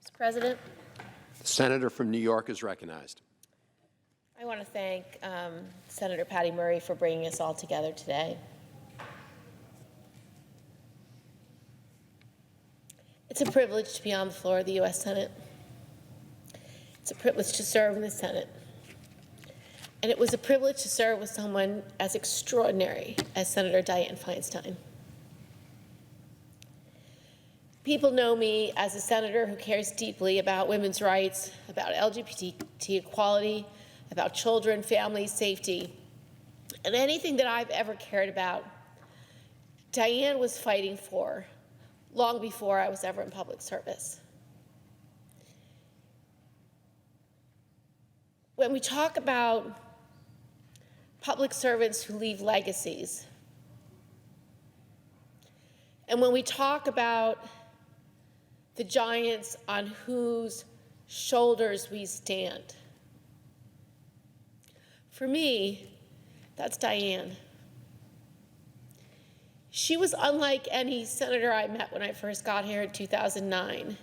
Mr. President, The senator from New York is recognized. I want to thank Senator Patty Murray for bringing us all together today. It's a privilege to be on the floor of the U.S. Senate. It's a privilege to serve in the Senate. And it was a privilege to serve with someone as extraordinary as Senator Dianne Feinstein. People know me as a senator who cares deeply about women's rights, about LGBT equality, about children, families, safety, and anything that I've ever cared about, Dianne was fighting for long before I was ever in public service. When we talk about public servants who leave legacies, and when we talk about the giants on whose shoulders we stand, for me, that's Dianne. She was unlike any senator I met when I first got here in 2009.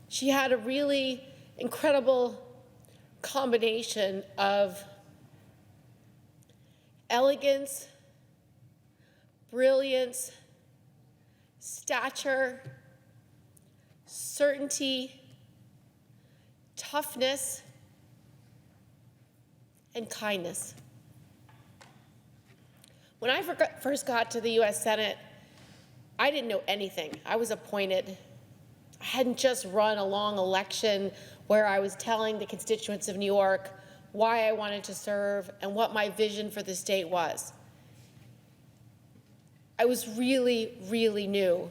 She had a really incredible combination of elegance, brilliance, stature, certainty, toughness, and kindness. When I first got to the U.S. Senate, I didn't know anything. I was appointed. I hadn't just run a long election where I was telling the constituents of New York why I wanted to serve and what my vision for the state was. I was really, really new.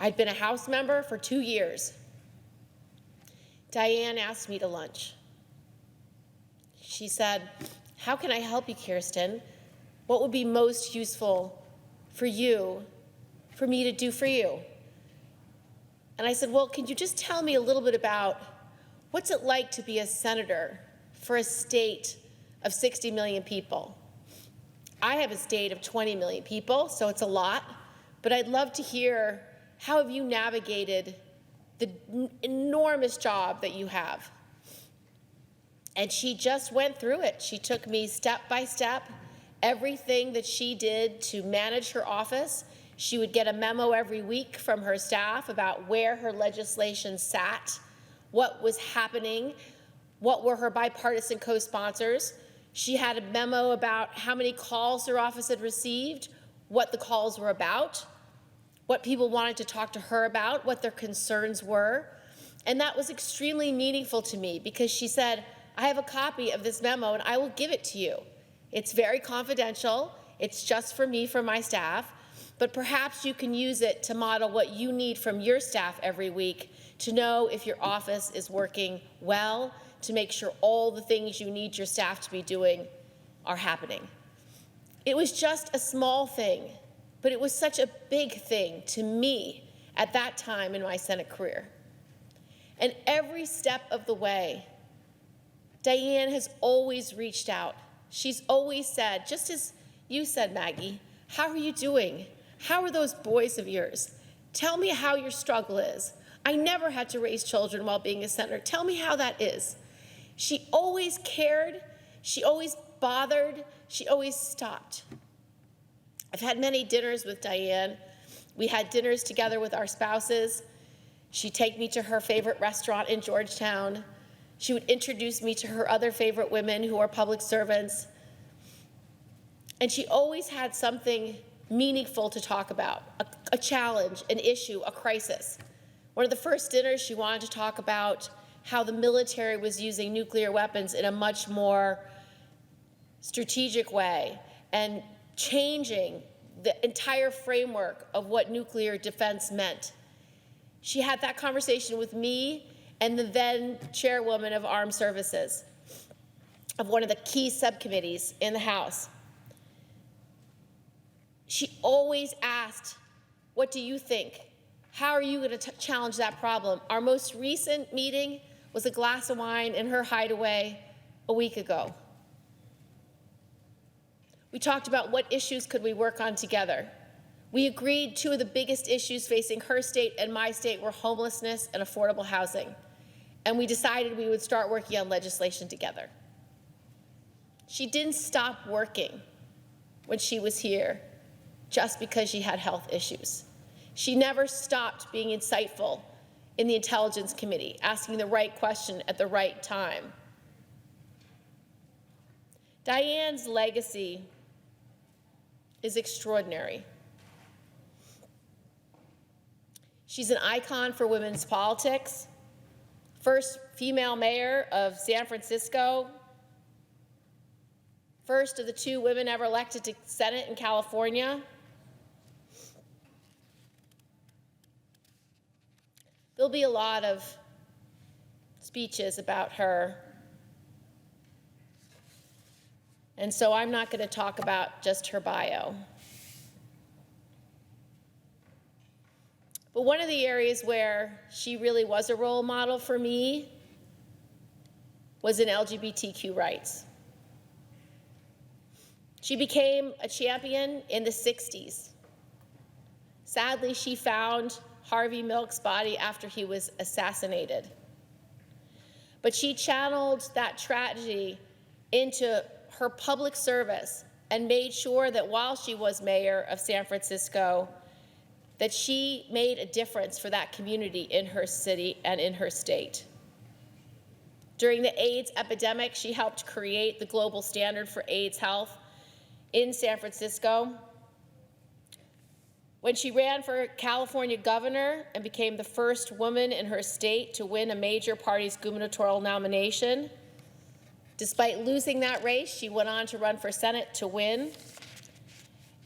I'd been a House member for 2 years. Dianne asked me to lunch. She said, "How can I help you, Kirsten? What would be most useful for you, for me to do for you?" And I said, "Well, can you just tell me a little bit about what's it like to be a senator for a state of 60 million people? I have a state of 20 million people, so it's a lot, but I'd love to hear, how have you navigated the enormous job that you have?" And she just went through it. She took me step by step, everything that she did to manage her office. She would get a memo every week from her staff about where her legislation sat, what was happening, what were her bipartisan co-sponsors. She had a memo about how many calls her office had received, what the calls were about, what people wanted to talk to her about, what their concerns were. And that was extremely meaningful to me because she said, "I have a copy of this memo and I will give it to you. It's very confidential. It's just for me, for my staff, but perhaps you can use it to model what you need from your staff every week to know if your office is working well, to make sure all the things you need your staff to be doing are happening." It was just a small thing, but it was such a big thing to me at that time in my Senate career. And every step of the way, Dianne has always reached out. She's always said, just as you said, Maggie, "How are you doing? How are those boys of yours? Tell me how your struggle is. I never had to raise children while being a senator. Tell me how that is." She always cared. She always bothered. She always stopped. I've had many dinners with Dianne. We had dinners together with our spouses. She'd take me to her favorite restaurant in Georgetown. She would introduce me to her other favorite women who are public servants. And she always had something meaningful to talk about, a challenge, an issue, a crisis. One of the first dinners, she wanted to talk about how the military was using nuclear weapons in a much more strategic way and changing the entire framework of what nuclear defense meant. She had that conversation with me and the then chairwoman of Armed Services, of one of the key subcommittees in the House. She always asked, "What do you think? How are you going to challenge that problem?" Our most recent meeting was a glass of wine in her hideaway a week ago. We talked about what issues could we work on together. We agreed two of the biggest issues facing her state and my state were homelessness and affordable housing. And we decided we would start working on legislation together. She didn't stop working when she was here just because she had health issues. She never stopped being insightful in the Intelligence Committee, asking the right question at the right time. Dianne's legacy is extraordinary. She's an icon for women's politics, first female mayor of San Francisco, first of the two women ever elected to Senate in California. There'll be a lot of speeches about her. And so I'm not going to talk about just her bio. But one of the areas where she really was a role model for me was in LGBTQ rights. She became a champion in the 60s. Sadly, she found Harvey Milk's body after he was assassinated. But she channeled that tragedy into her public service and made sure that while she was mayor of San Francisco, that she made a difference for that community in her city and in her state. During the AIDS epidemic, she helped create the global standard for AIDS health in San Francisco. When she ran for California governor and became the first woman in her state to win a major party's gubernatorial nomination, despite losing that race, she went on to run for Senate to win.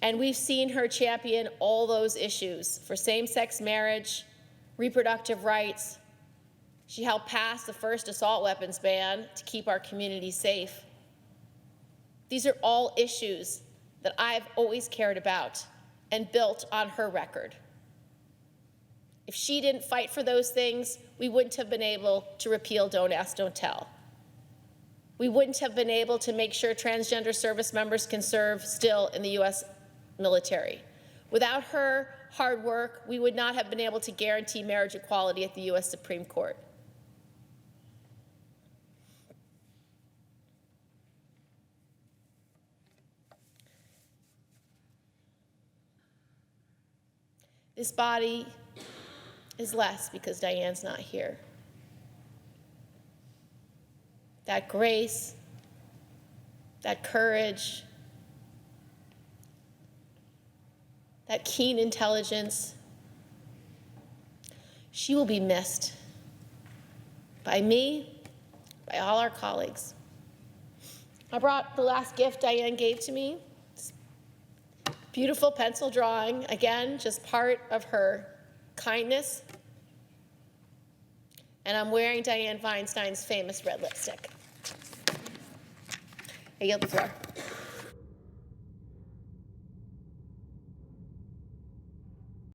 And we've seen her champion all those issues for same-sex marriage, reproductive rights. She helped pass the first assault weapons ban to keep our communities safe. These are all issues that I've always cared about and built on her record. If she didn't fight for those things, we wouldn't have been able to repeal Don't Ask, Don't Tell. We wouldn't have been able to make sure transgender service members can serve still in the U.S. military. Without her hard work, we would not have been able to guarantee marriage equality at the U.S. Supreme Court. This body is less because Dianne's not here. That grace, that courage, that keen intelligence, she will be missed by me, by all our colleagues. I brought the last gift Dianne gave to me. Beautiful pencil drawing, again, just part of her kindness. And I'm wearing Dianne Feinstein's famous red lipstick. I yield the floor.